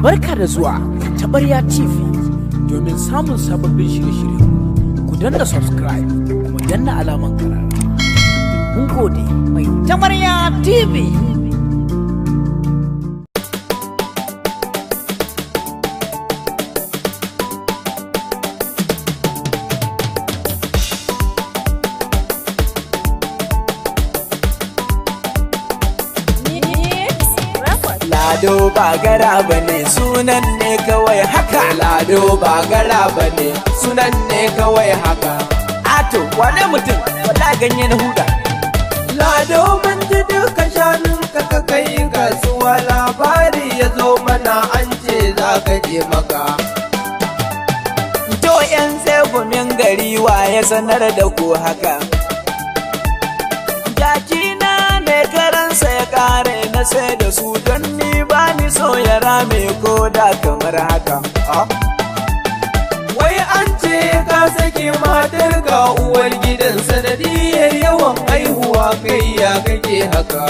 Barka da zuwa Taɓarya TV. Domin samun sababbin shirye-shirye ku danna subscribe kuma danna alaman karara. Mun gode mai Taɓarya TV. Lado ba gara bane sunan ne kawai haka. Lado ba gara bane sunan ne kawai haka. Ato wane mutum wala ganye na huda. Lado mun ji duka shanun ka kai kasuwa, labari ya zo mana an ce za ka je maka. To yan tsegumin gari wa ya sanar da ku haka. Jakina ne karansa ya kare na sai da su don ni ba ni so ya rame ko da kamar haka. Wai an ce ka saki matar ga uwar gidan sanadiyar yawan aihuwa kai ya kake haka.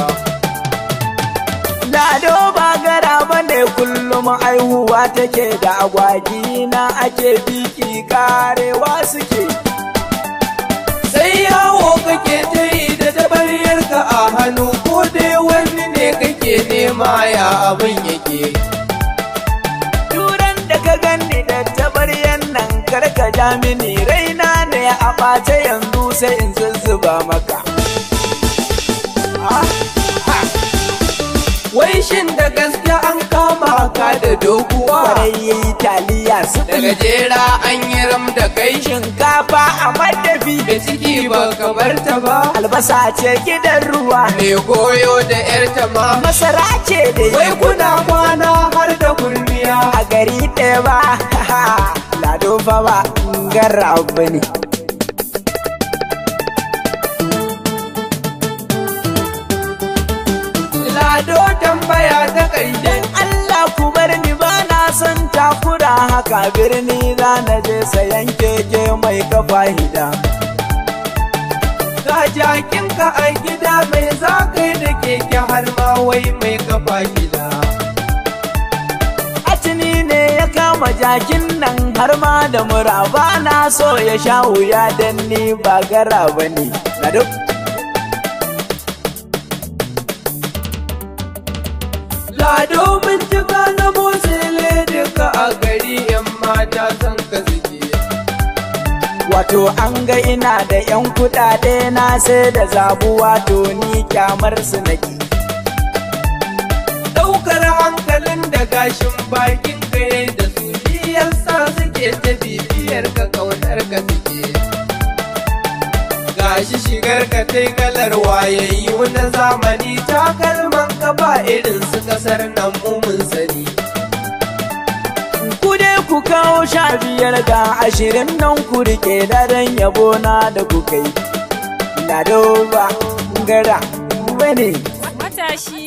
Lado ba gara bane kullum aihuwa take da agwagi na ake biki karewa suke. Sai yawo kake ta yi da tabaryarka a hannu, ko dai wani ne kake nema ya abin yake. Turan da ka ganni da tabaryar nan karka ja mini, raina ne a ɓace yanzu sai in zuzzuba maka. Wai shin da gaske an kama ka da doguwa? Kwarai taliya su daga jera an yi ram da kai. Shinkafa a madafi da ciki ba ka bar ta ba. Albasa ce gidan ruwa mai goyo da yar tama. Masara ce da wai kuna kwana har da kurmiya a gari ɗaya ba. Lado fa ba gara abu ne. Lado tambaya ta ƙarshe, Allah ku bar ni ba na son takura haka. Birni za na je sayan keke mai kafa hida. Ga jakinka a gida mai zakai da keke har ma wai mai kafa hida. Atini ne ya kama jakin nan har ma da mura, ba na so ya sha wuya dan ni ba gara bane. Lado Lado mun ji ka zamo sele duka a gari, yan mata san ka suke. Wato an ga ina da yan kuɗaɗe na sai da zabu, wato ni kyamar su nake. Ɗaukar hankalin da gashin bakin ka da su yasa suke ta bibiyar ka, kaunar ka suke. Gashi shigar ka tai kalar wayayyu na zamani, takalman ka ba irin su kasar nan mun sani. Ku dai ku kawo 15 ga 20 nan ku rike daren yabo na da ku kai. Lado ba gara bane. Matashi